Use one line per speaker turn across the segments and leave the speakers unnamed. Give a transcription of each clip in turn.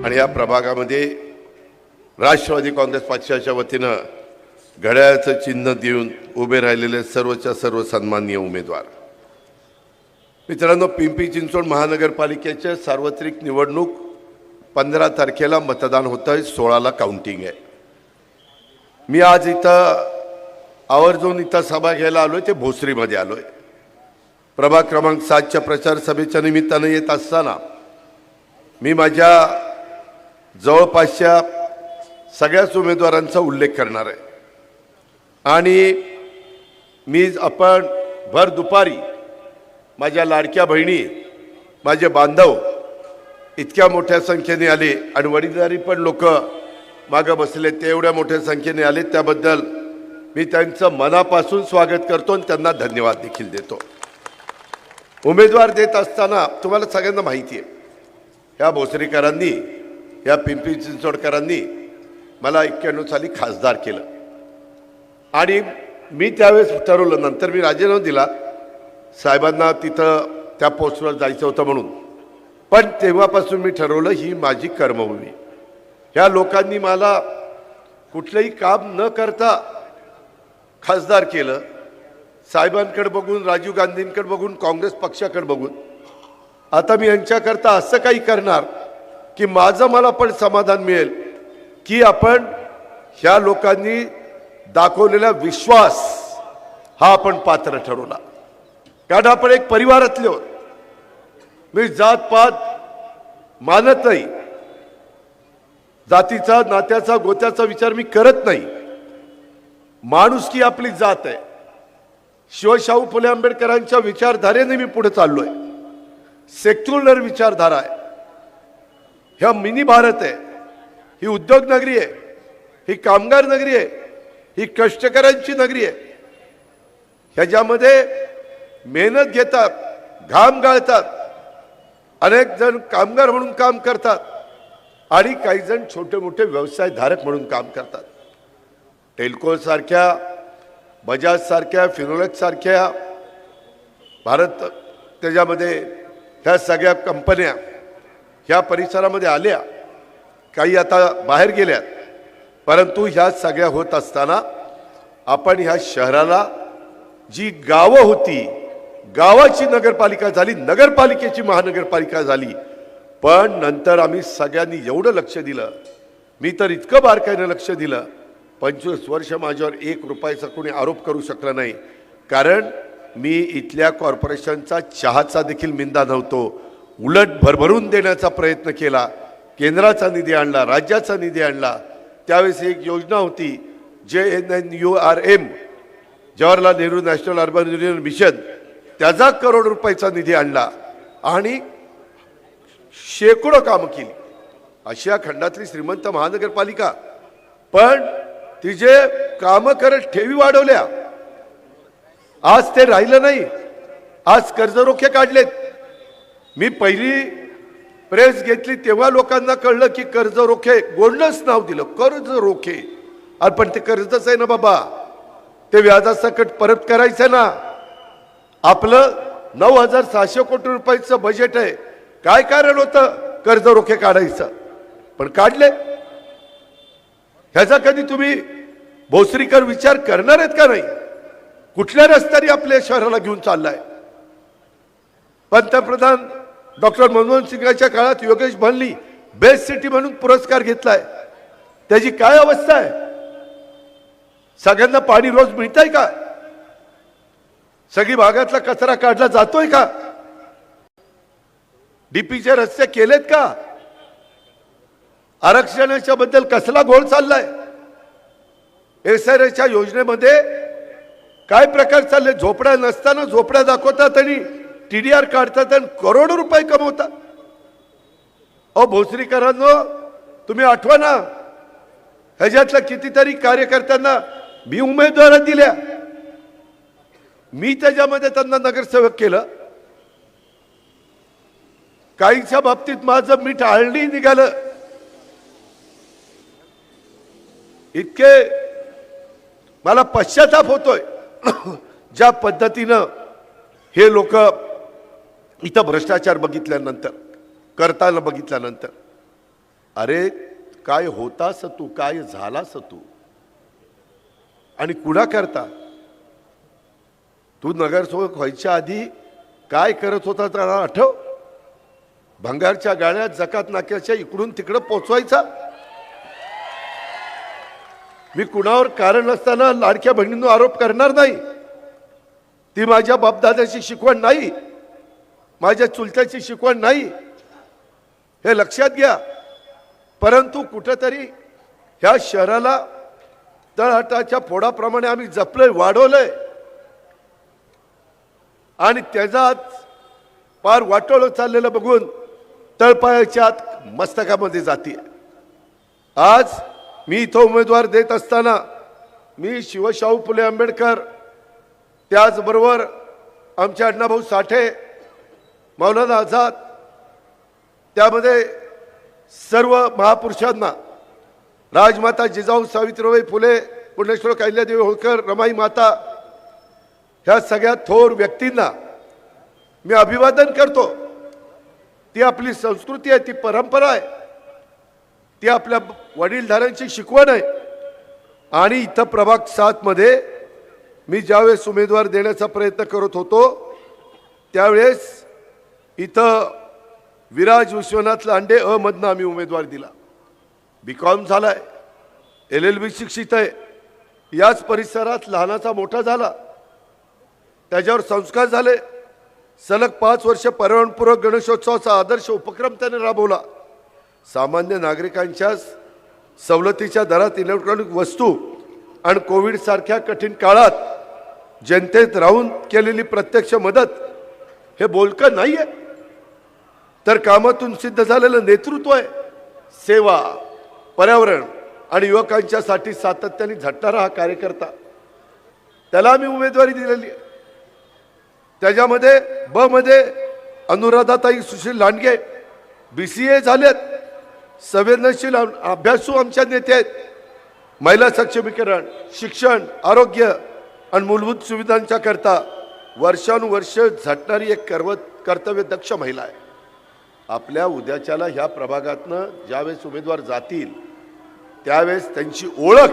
आणि या प्रभागामध्ये राष्ट्रवादी काँग्रेस पक्षाच्या वतीनं घड्याळाचं चिन्ह देऊन उभे राहिलेले सर्वच्या सर्व सन्माननीय उमेदवार मित्रांनो, पिंपरी चिंचवड महानगरपालिकेचे सार्वत्रिक निवडणूक 15 तारखेला मतदान होतं आहे, 16ला काउंटिंग आहे. मी आज इथं आवर्जून इथं सभा घ्यायला आलोय, ते भोसरीमध्ये आलोय. प्रभाग क्रमांक 7च्या प्रचार सभेच्या निमित्तानं येत असताना मी माझ्या जवळपासच्या सगळ्याच उमेदवारांचा उल्लेख करणार आहे. आणि आपण भर दुपारी माझ्या लाडक्या बहिणी, माझे बांधव इतक्या मोठ्या संख्येने आले आणि वडीलधारी पण लोक मागं बसले, ते एवढ्या मोठ्या संख्येने आले, त्याबद्दल मी त्यांचं मनापासून स्वागत करतो आणि त्यांना धन्यवाद देखील देतो. उमेदवार देत असताना तुम्हाला सगळ्यांना माहिती आहे, ह्या भोसरीकरांनी, या पिंपरी चिंचवडकरांनी मला 91 साली खासदार केलं आणि मी त्यावेळेस ठरवलं, नंतर मी राजीनामा दिला, साहेबांना तिथं त्या पोस्टवर जायचं होतं म्हणून, पण तेव्हापासून मी ठरवलं ही माझी कर्मभूमी. ह्या लोकांनी मला कुठलंही काम न करता खासदार केलं. साहेबांकडे बघून, राजीव गांधींकडे बघून, काँग्रेस पक्षाकडे बघून आता मी यांच्याकरता असं काही करणार की माझं मला पण समाधान मिळेल की आपण ह्या लोकांनी दाखवलेला विश्वास हा आपण पात्र ठरवला. कारण आपण एक परिवारातले आहोत. मी जातपात मानत नाही, जातीचा, नात्याचा, गोत्याचा विचार मी करत नाही. माणुसकी आपली जात आहे. शिवशाहू फुले आंबेडकरांच्या विचारधारेने मी पुढे चाललोय. सेक्युलर विचारधारा आहे. ह्या मिनी भारत आहे, ही उद्योग नगरी आहे, ही कामगार नगरी आहे, ही कष्टकऱ्यांची नगरी आहे. ह्याच्यामध्ये मेहनत घेतात, घाम गाळतात, अनेक जण कामगार म्हणून काम करतात आणि काही जण छोटे मोठे व्यवसायधारक म्हणून काम करतात. टेल्को सारख्या, बजाज सारख्या, फिनोलेक्स सारख्या भारत, त्याच्यामध्ये ह्या सगळ्या कंपन्या ह्या परिसरामध्ये आल्या, काही आता बाहेर गेल्यात. परंतु ह्या सगळ्या होत असताना आपण ह्या शहराला जी गावं होती, गावाची नगरपालिका झाली, नगरपालिकेची महानगरपालिका झाली. पण नंतर आम्ही सगळ्यांनी एवढं लक्ष दिलं, मी तर इतकं बारकाईनं लक्ष दिलं, 25 वर्ष माझ्यावर 1 रुपयाचा कोणी आरोप करू शकला नाही. कारण मी इथल्या कॉर्पोरेशनचा चहाचा देखील मिंदा नव्हतो, उलट भरभरून देण्याचा प्रयत्न केला. केंद्राचा निधी आणला, राज्याचा निधी आणला. त्यावेळेस एक योजना होती JNNURM, Jawaharlal Nehru national urban renewal mission, त्याचा करोड रुपयाचा निधी आणला आणि शेकडो कामं केली. आशिया खंडातली श्रीमंत महानगरपालिका, पण तिचे कामं करत ठेवी वाढवल्या. आज ते राहिलं नाही. आज कर्जरोखे काढलेत. मी पहिली प्रेस घेतली तेव्हा लोकांना कळलं की कर्जरोखे, गोल्डच नाव दिलं, कर्जरोखे. अरे पण ते कर्जच आहे ना बाबा, ते व्याजासकट परत करायचं ना. आपलं 9,600 कोटी रुपयाचं बजेट आहे. काय कारण होतं कर्जरोखे काढायचं? पण काढले. ह्याचा कधी तुम्ही भोसरीकर विचार करणार आहेत का नाही? कुठल्या रस्त्याने आपल्या शहराला घेऊन चाललाय? पंतप्रधान डॉक्टर मनमोहन सिंगांच्या काळात योगेश भन्नी बेस्ट सिटी म्हणून पुरस्कार घेतलाय. त्याची काय अवस्था आहे? सगळ्यांना पाणी रोज मिळतंय का? सगळी भागातला कचरा काढला जातोय का? डीपीचे रस्ते केलेत का? आरक्षणाच्या बद्दल कसला घोळ चाललाय? SRAच्या योजनेमध्ये काय प्रकार चालले? झोपड्या नसताना झोपड्या दाखवतात आणि TDR काढतात आणि करोडो रुपये कमवतात. अहो भोसरीकरांनो, तुम्ही आठवा ना, ह्याच्यातल्या कितीतरी कार्यकर्त्यांना मी उमेदवारी दिल्या. मी त्याच्यामध्ये त्यांना नगरसेवक केलं. काहीच्या बाबतीत माझं मीठ आळणी निघालं. इतके मला पश्चाताप होतोय ज्या पद्धतीनं हे लोक इथं भ्रष्टाचार बघितल्यानंतर, करताना बघितल्यानंतर. अरे काय होतास तू, काय झालास तू, आणि कुणा करता तू नगरसेवक व्हायच्या आधी काय करत होता त्याला आठव? भंगारच्या गाड्या जकात नाक्याच्या इकडून तिकडं पोचवायचा. मी कुणावर कारण नसताना लाडक्या बहिणींवर आरोप करणार नाही. ती माझ्या बापदादाची शिकवण नाही, माझ्या चुलत्याची शिकवण नाही, हे लक्षात घ्या. परंतु कुठेतरी ह्या शहराला तळहाताच्या फोडाप्रमाणे आम्ही जपलंय, वाढवलंय, आणि त्याचा पार वाटोळं चाललेलं बघून तळपायाच्या आत मस्तकामध्ये जाते. आज मी इथं उमेदवार देत असताना मी शिवशाहू फुले आंबेडकर, त्याचबरोबर आमचे अण्णाभाऊ साठे, मौलाना आझाद, त्यामध्ये सर्व महापुरुषांना, राजमाता जिजाऊ सावित्रीबाई फुले, पुण्यश्लोक अहिल्यादेवी होळकर, रमाई माता, ह्या सगळ्या थोर व्यक्तींना मी अभिवादन करतो. ती आपली संस्कृती आहे, ती परंपरा आहे, ती आपल्या वडीलधाऱ्यांची शिकवण आहे. आणि इथं प्रभाग 7 मध्ये मी ज्यावेळेस उमेदवार देण्याचा प्रयत्न करत होतो त्यावेळेस इथं विराज विश्वनाथ लांडे मधनं आम्ही उमेदवार दिला. BCom झालाय, LLB शिक्षित आहे, याच परिसरात लहानाचा मोठा झाला, त्याच्यावर संस्कार झाले. सलग 5 वर्ष पर्यावरणपूरक गणेशोत्सवाचा आदर्श उपक्रम त्याने राबवला. सामान्य नागरिकांच्या सवलतीच्या दरात इलेक्ट्रॉनिक वस्तू आणि कोविड सारख्या कठीण काळात जनतेत राहून केलेली प्रत्यक्ष मदत हे बोलकं नाहीये, तर कामातून सिद्ध झालेलं नेतृत्व आहे. सेवा, पर्यावरण आणि युवकांच्यासाठी सातत्याने झटणारा हा कार्यकर्ता, त्याला आम्ही उमेदवारी दिलेली आहे. त्याच्यामध्ये ब मध्ये अनुराधाताई सुशील लांडगे BCA झालेत, संवेदनशील अभ्यासू आमच्या नेते आहेत. महिला सक्षमीकरण, शिक्षण, आरोग्य आणि मूलभूत सुविधांच्या करता वर्षानुवर्ष झटणारी एक कर्तव्यदक्ष महिला आहे. आपल्या उद्याच्याला ह्या प्रभागातनं ज्यावेळेस उमेदवार जातील त्यावेळेस त्यांची ओळख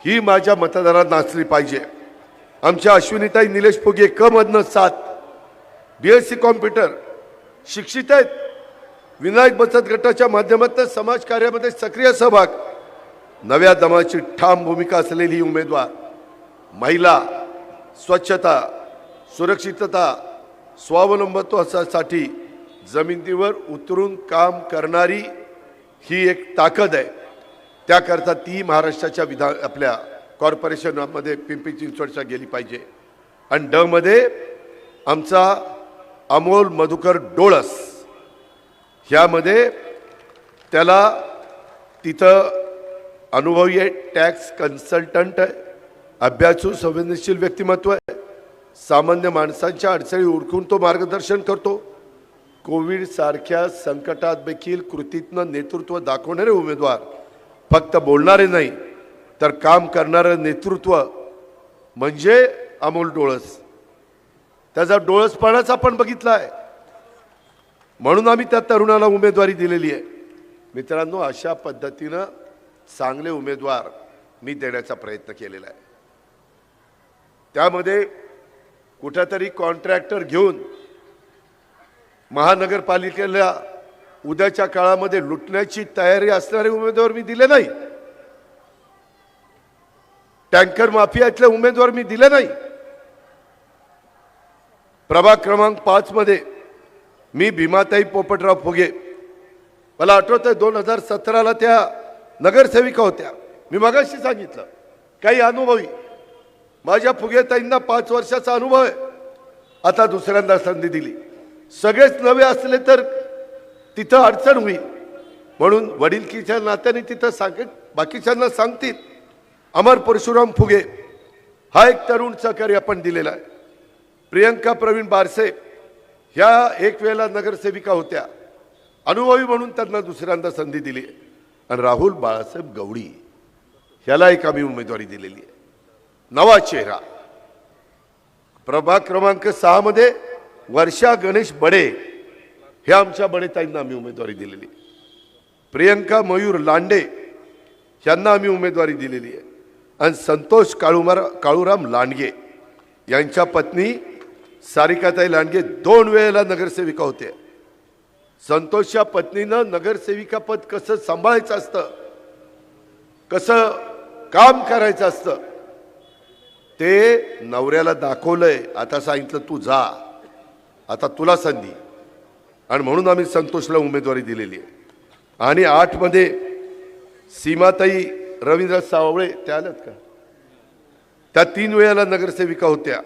ही माझ्या मतदारांना असली पाहिजे. आमच्या अश्विनीताई निलेश फुगे मधनं 7 BSc कॉम्प्युटर शिक्षित आहेत. विनायक बचत गटाच्या माध्यमातून समाज कार्यामध्ये सक्रिय सहभाग, नव्या दमाची ठाम भूमिका असलेली उमेदवार, महिला, स्वच्छता, सुरक्षितता, स्वावलंबत्वासाठी जमिनीवर उतरून काम करणारी ही एक ताकद आहे. त्याकरता ती महाराष्ट्राच्या आपल्या कॉर्पोरेशनमध्ये पिंपरी चिंचवडच्या गेली पाहिजे. आणि ड मध्ये आमचा अमोल मधुकर डोळस, ह्यामध्ये त्याला तिथं अनुभवी आहे, टॅक्स कन्सल्टंट आहे, अभ्यासू संवेदनशील व्यक्तिमत्व आहे, सामान्य माणसांच्या अडचणी ओळखून तो मार्गदर्शन करतो. कोविड सारख्या संकटात देखील कृतीतनं नेतृत्व दाखवणारे उमेदवार, फक्त बोलणारे नाही तर काम करणारं नेतृत्व म्हणजे अमोल डोळस. त्याचा डोळसपणाच आपण बघितला आहे, म्हणून आम्ही त्या तरुणाला उमेदवारी दिलेली आहे. मित्रांनो, अशा पद्धतीनं चांगले उमेदवार मी देण्याचा प्रयत्न केलेला आहे. त्यामध्ये कुठेतरी कॉन्ट्रॅक्टर घेऊन महानगरपालिकेला उद्याच्या काळामध्ये लुटण्याची तयारी असणारे उमेदवार मी दिले नाही. टँकर माफियातले उमेदवार मी दिले नाही. प्रभाग क्रमांक 5 मध्ये मी भीमाताई पोपटराव फुगे, मला आठवतंय 2017ला त्या नगरसेविका होत्या. मी मगाशी सांगितलं काही अनुभवी, माझ्या फुगेताईंना 5 वर्षाचा अनुभव आहे. आता दुसऱ्यांदा संधी दिली. सगळेच नवे असले तर तिथं अडचण होईल, म्हणून वडीलकीच्या नात्याने तिथं सांगेल, बाकीच्यांना सांगतील. अमर परशुराम फुगे हा एक तरुण सहकारी आपण दिलेला आहे. प्रियंका प्रवीण बारसे ह्या एक वेळेला नगरसेविका होत्या, अनुभवी म्हणून त्यांना दुसऱ्यांदा संधी दिली. आणि राहुल बाळासाहेब गवडी ह्याला एक आम्ही उमेदवारी दिलेली आहे. नवा चेहरा. प्रभाग क्रमांक 6 मध्ये वर्षा गणेश बडे, हे आमच्या बडेताईंना आम्ही उमेदवारी दिलेली. प्रियंका मयूर लांडे यांना आम्ही उमेदवारी दिलेली आहे आणि संतोष काळूराम लांडगे यांच्या पत्नी सारिकाताई लांडगे 2 वेळेला नगरसेविका होते. संतोषच्या पत्नीनं नगरसेविका पद कसं सांभाळायचं असतं, कसं काम करायचं असतं ते नवऱ्याला दाखवलंय. आता सांगितलं तू जा, आता तुला संधी, आणि म्हणून आम्ही संतोषला उमेदवारी दिलेली आहे. आणि 8 मध्ये सीमाताई रवींद्र सावळे त्या आल्यात का, त्या 3 वेळेला नगरसेविका होत्या.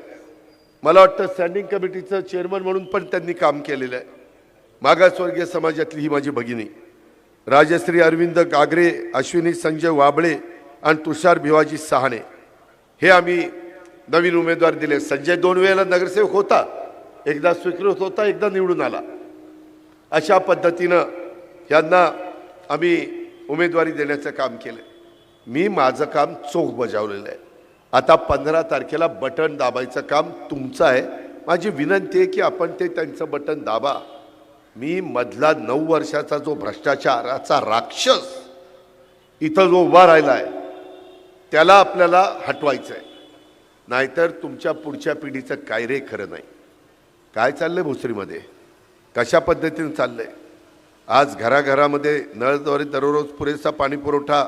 मला वाटतं स्टँडिंग कमिटीचं चेअरमन म्हणून पण त्यांनी काम केलेलं आहे. मागासवर्गीय समाजातली ही माझी भगिनी राजश्री अरविंद गागरे, अश्विनी संजय वाबळे आणि तुषार भिवाजी सहाणे हे आम्ही नवीन उमेदवार दिले. संजय 2 वेळेला नगरसेवक होता, एकदा स्वीकृत होता, एकदा निवडून आला. अशा पद्धतीनं यांना आम्ही उमेदवारी देण्याचं काम केलं. मी माझं काम चोख बजावलेलं आहे. आता 15 तारखेला बटन दाबायचं काम तुमचं आहे. माझी विनंती आहे की आपण ते त्यांचं बटन दाबा. मी मधला 9 वर्षाचा जो भ्रष्टाचाराचा राक्षस इथं जो उभा राहिला आहे त्याला आपल्याला हटवायचं आहे, नाहीतर तुमच्या पुढच्या पिढीचं काय रे खरं नाही. काय चाललंय भोसरीमध्ये, कशा पद्धतीने चाललंय. आज घराघरामध्ये नळद्वारे दररोज पुरेसा पाणी पुरवठा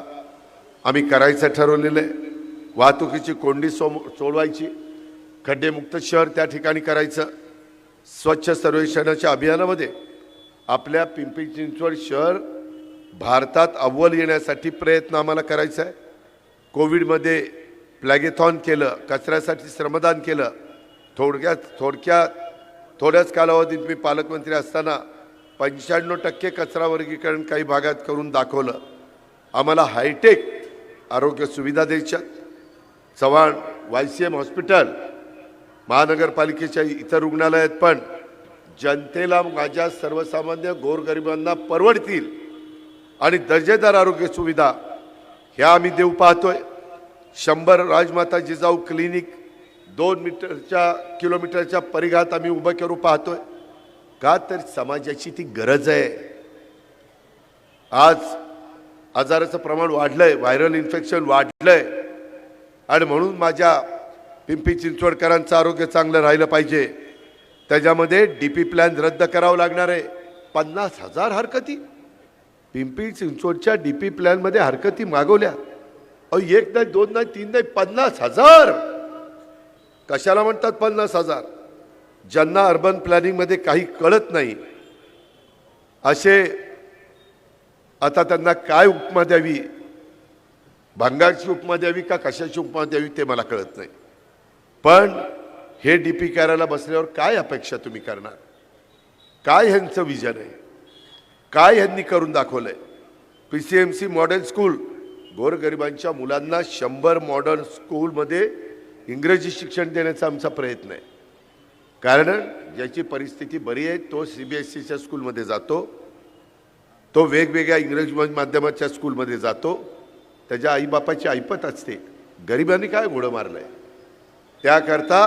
आम्ही करायचं ठरवलेलं आहे. वाहतुकीची कोंडी सोडवायची, खड्डेमुक्त शहर त्या ठिकाणी करायचं. स्वच्छ सर्वेक्षणाच्या अभियानामध्ये आपल्या पिंपरी चिंचवड शहर भारतात अव्वल येण्यासाठी प्रयत्न आम्हाला करायचा आहे. कोविडमध्ये प्लॅगेथॉन केलं, कचऱ्यासाठी श्रमदान केलं. थोड्याच कालावधीत मी पालकमंत्री असताना 95% कचरा वर्गीकरण काही भागात करून दाखवलं. आम्हाला हायटेक आरोग्य सुविधा द्यायच्या. चव्हाण YCM हॉस्पिटल, महानगरपालिकेच्या इतर रुग्णालयात पण जनतेला, माझ्या सर्वसामान्य गोरगरिबांना परवडतील आणि दर्जेदार आरोग्य सुविधा ह्या आम्ही देऊ पाहतोय. 100 राजमाता जिजाऊ क्लिनिक 2 किलोमीटरच्या परिघात आम्ही उभं करू पाहतोय. का तर समाजाची ती गरज आहे. आज आजाराचं प्रमाण वाढलंय, व्हायरल इन्फेक्शन वाढलंय, आणि म्हणून माझ्या पिंपरी चिंचवडकरांचं आरोग्य चांगलं राहिलं पाहिजे. त्याच्यामध्ये DP प्लॅन रद्द करावं लागणार आहे. 50,000 हरकती पिंपरी चिंचवडच्या DP प्लॅनमध्ये हरकती मागवल्या. 1 नाही, 2 नाही, 3 नाही, 50,000. कशाला म्हणतात 50,000? ज्यांना अर्बन प्लॅनिंगमध्ये काही कळत नाही असे आता त्यांना काय उपमा द्यावी, भांगारची उपमा द्यावी का कशाची उपमा द्यावी ते मला कळत नाही. पण हे DP करायला बसल्यावर काय अपेक्षा तुम्ही करणार? काय ह्यांचं विजन आहे? काय ह्यांनी करून दाखवलंय? PCMC मॉडेल स्कूल, गोरगरिबांच्या मुलांना 100 मॉडर्न स्कूलमध्ये इंग्रजी शिक्षण देण्याचा आमचा प्रयत्न आहे. कारण ज्याची परिस्थिती बरी आहे तो CBSEच्या स्कूलमध्ये जातो, तो वेगवेगळ्या इंग्रजी माध्यमाच्या स्कूलमध्ये जातो, त्याच्या आईबापाची ऐपत असते. गरिबांनी काय घोडं मारलंय, त्याकरता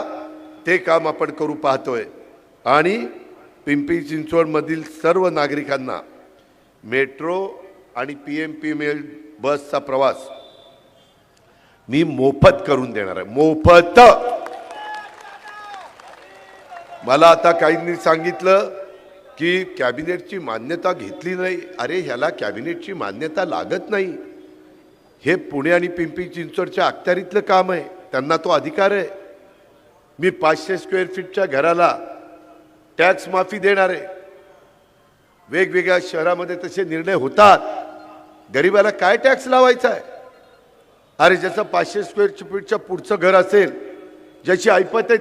ते काम आपण करू पाहतोय. आणि पिंपरी चिंचवडमधील सर्व नागरिकांना मेट्रो आणि PMPML बसचा प्रवास मी मोफत करून देणार आहे. मोफत. मला आता काहींनी सांगितलं की कॅबिनेटची मान्यता घेतली नाही. अरे ह्याला कॅबिनेटची मान्यता लागत नाही. हे पुणे आणि पिंपरी चिंचवडच्या अखत्यारीतलं काम आहे, त्यांना तो अधिकार आहे. मी 500 स्क्वेअर फीटच्या घराला टॅक्स माफी देणार आहे. वेगवेगळ्या शहरामध्ये तसे निर्णय होतात. गरिबाला काय टॅक्स लावायचा आहे? अरे ज्याचं 500 स्क्वेअर फीटच्या पुढचं घर असेल, ज्याची ऐपत आहे